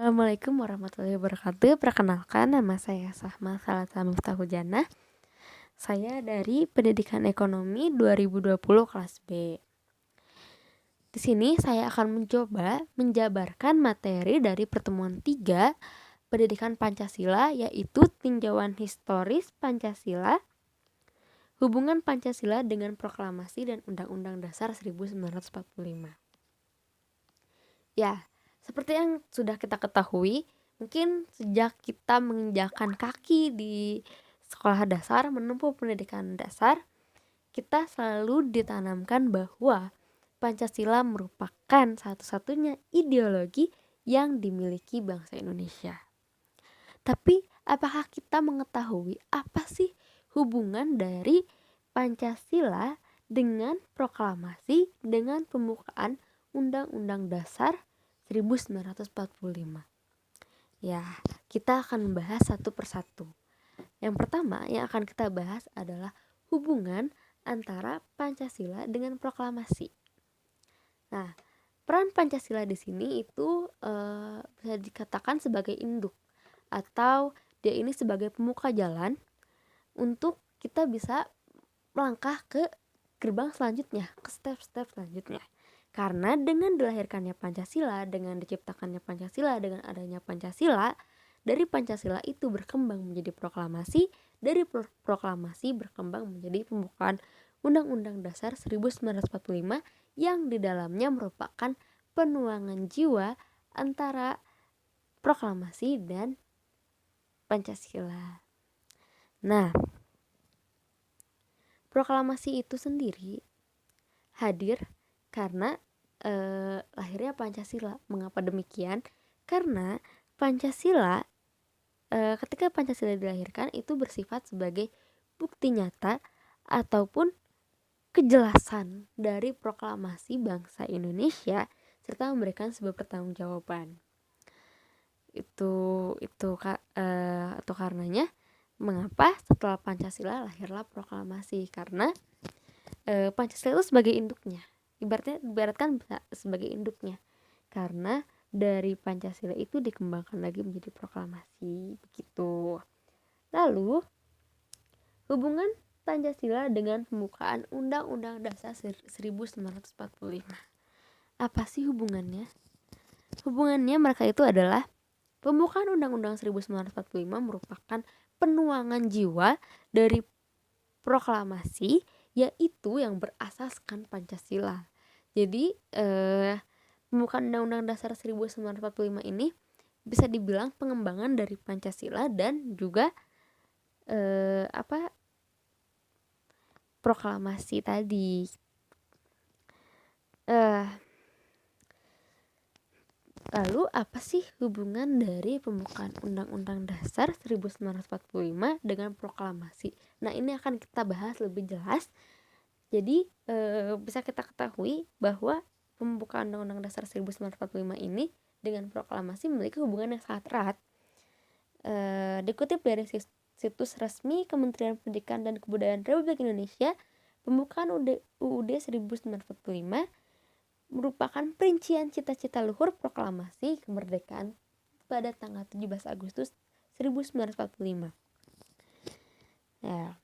Assalamualaikum warahmatullahi wabarakatuh. Perkenalkan, nama saya Sahma Salata Miftahul-Janah. Saya dari Pendidikan Ekonomi 2020 kelas B. Di sini saya akan mencoba menjabarkan materi dari pertemuan 3 Pendidikan Pancasila, yaitu tinjauan historis Pancasila, hubungan Pancasila dengan proklamasi dan Undang-Undang Dasar 1945. Ya, seperti yang sudah kita ketahui, mungkin sejak kita menginjakkan kaki di sekolah dasar, menempuh pendidikan dasar, kita selalu ditanamkan bahwa Pancasila merupakan satu-satunya ideologi yang dimiliki bangsa Indonesia. Tapi apakah kita mengetahui apa sih hubungan dari Pancasila dengan proklamasi, dengan pembukaan Undang-Undang Dasar 1945? Ya, kita akan membahas satu persatu. Yang pertama yang akan kita bahas adalah hubungan antara Pancasila dengan proklamasi. Nah, peran Pancasila di sini itu bisa dikatakan sebagai induk, atau dia ini sebagai pembuka jalan untuk kita bisa melangkah ke gerbang selanjutnya, ke step-step selanjutnya. Karena dengan dilahirkannya Pancasila, dengan diciptakannya Pancasila, dengan adanya Pancasila, dari Pancasila itu berkembang menjadi proklamasi, dari proklamasi berkembang menjadi pembukaan Undang-Undang Dasar 1945 yang di dalamnya merupakan penuangan jiwa antara proklamasi dan Pancasila. Nah, proklamasi itu sendiri hadir karena lahirnya Pancasila. Mengapa demikian? Karena Pancasila, ketika Pancasila dilahirkan itu bersifat sebagai bukti nyata ataupun kejelasan dari proklamasi bangsa Indonesia serta memberikan sebuah pertanggungjawaban. Itu karenanya mengapa setelah Pancasila lahirlah proklamasi, karena Pancasila itu sebagai induknya, ibaratkan sebagai induknya, karena dari Pancasila itu dikembangkan lagi menjadi proklamasi, begitu. Lalu hubungan Pancasila dengan pembukaan Undang-Undang Dasar 1945. Apa sih hubungannya? Hubungannya mereka itu adalah pembukaan Undang-Undang 1945 merupakan penuangan jiwa dari proklamasi, yaitu yang berasaskan Pancasila. Jadi pembukaan Undang-Undang Dasar 1945 ini bisa dibilang pengembangan dari Pancasila dan juga proklamasi tadi. Lalu apa sih hubungan dari pembukaan Undang-Undang Dasar 1945 dengan proklamasi? Nah, ini akan kita bahas lebih jelas. Jadi bisa kita ketahui bahwa pembukaan Undang-Undang Dasar 1945 ini dengan proklamasi memiliki hubungan yang sangat erat. Dikutip dari situs resmi Kementerian Pendidikan dan Kebudayaan Republik Indonesia, pembukaan UUD 1945 merupakan perincian cita-cita luhur proklamasi kemerdekaan pada tanggal 17 Agustus 1945. Nah,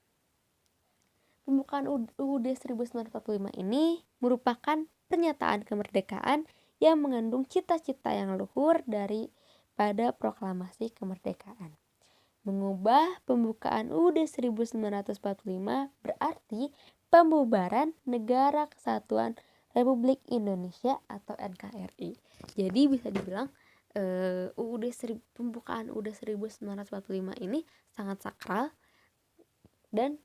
pembukaan UUD 1945 ini merupakan pernyataan kemerdekaan yang mengandung cita-cita yang luhur daripada proklamasi kemerdekaan. Mengubah pembukaan UUD 1945 berarti pembubaran Negara Kesatuan Republik Indonesia atau NKRI. Jadi bisa dibilang pembukaan UUD 1945 ini sangat sakral, dan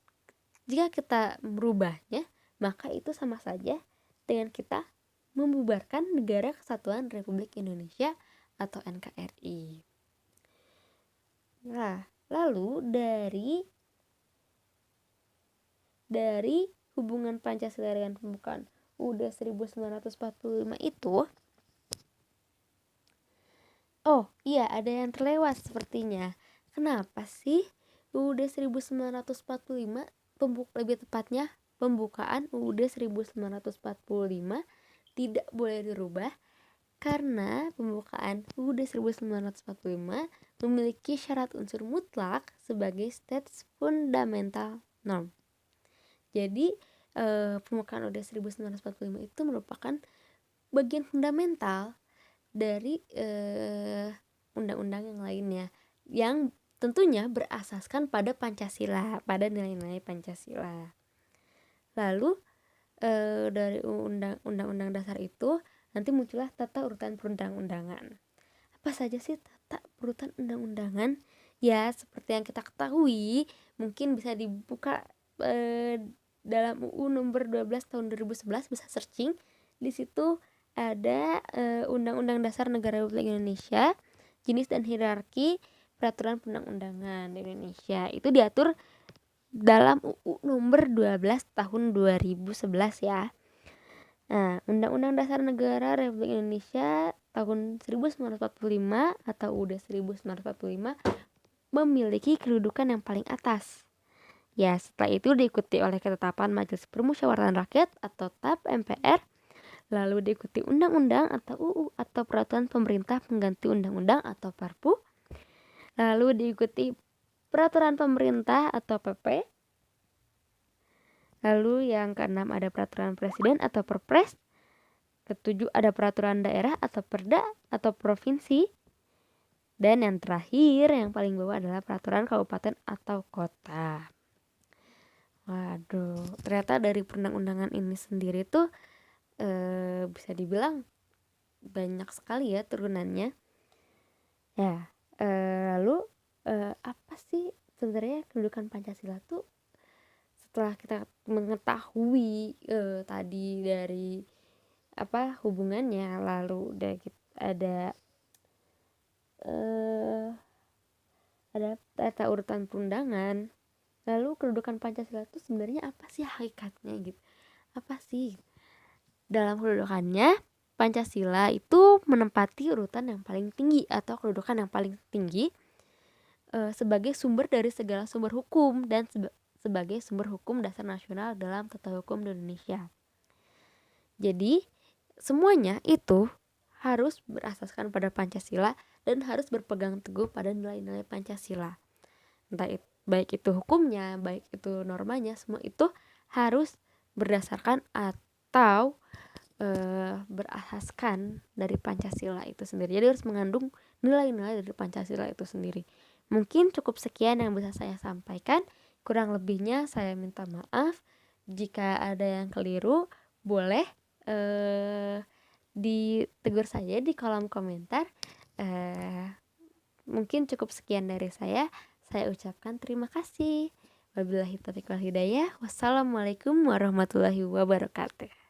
jika kita merubahnya maka itu sama saja dengan kita membubarkan Negara Kesatuan Republik Indonesia atau NKRI. Nah, lalu dari hubungan Pancasila dengan pembukaan UUD 1945 itu, ada yang terlewat sepertinya. Kenapa sih UUD 1945, lebih tepatnya pembukaan UUD 1945 tidak boleh dirubah? Karena pembukaan UUD 1945 memiliki syarat unsur mutlak sebagai status fundamental norm. Jadi pembukaan UUD 1945 itu merupakan bagian fundamental dari undang-undang yang lainnya yang tentunya berasaskan pada Pancasila, pada nilai-nilai Pancasila. Lalu dari undang-undang dasar itu nanti muncullah tata urutan perundang-undangan. Apa saja sih tata urutan undang-undangan? Ya, seperti yang kita ketahui, mungkin bisa dibuka dalam UU nomor 12 tahun 2011, bisa searching. Di situ ada Undang-Undang Dasar Negara Republik Indonesia, jenis dan hierarki peraturan perundang-undangan di Indonesia. Itu diatur dalam UU nomor 12 tahun 2011 ya. Nah, Undang-Undang Dasar Negara Republik Indonesia tahun 1945 atau UUD 1945 memiliki kedudukan yang paling atas. Ya, setelah itu diikuti oleh ketetapan Majelis Permusyawaratan Rakyat atau TAP MPR, lalu diikuti undang-undang atau UU atau peraturan pemerintah pengganti undang-undang atau Perpu, lalu diikuti peraturan pemerintah atau PP, lalu yang keenam ada peraturan presiden atau Perpres, ketujuh ada peraturan daerah atau Perda atau provinsi, dan yang terakhir yang paling bawah adalah peraturan kabupaten atau kota. Waduh, ternyata dari perundang-undangan ini sendiri tuh bisa dibilang banyak sekali ya turunannya. Ya, lalu apa sih sebenarnya kedudukan Pancasila tuh? Setelah kita mengetahui tadi dari apa hubungannya, lalu ada tata urutan perundangan, lalu kedudukan Pancasila itu sebenarnya apa sih hakikatnya gitu? Apa sih? Dalam kedudukannya, Pancasila itu menempati urutan yang paling tinggi atau kedudukan yang paling tinggi sebagai sumber dari segala sumber hukum dan sebagai sumber hukum dasar nasional dalam tata hukum di Indonesia. Jadi semuanya itu harus berasaskan pada Pancasila dan harus berpegang teguh pada nilai-nilai Pancasila. Entah baik itu hukumnya, baik itu normanya, semua itu harus berdasarkan atau berasaskan dari Pancasila itu sendiri. Jadi harus mengandung nilai-nilai dari Pancasila itu sendiri. Mungkin cukup sekian yang bisa saya sampaikan. Kurang lebihnya saya minta maaf. Jika ada yang keliru, boleh ditegur saja di kolom komentar. Mungkin cukup sekian dari saya. Saya ucapkan terima kasih. Wabillahi taufiq wal hidayah. Wassalamualaikum warahmatullahi wabarakatuh.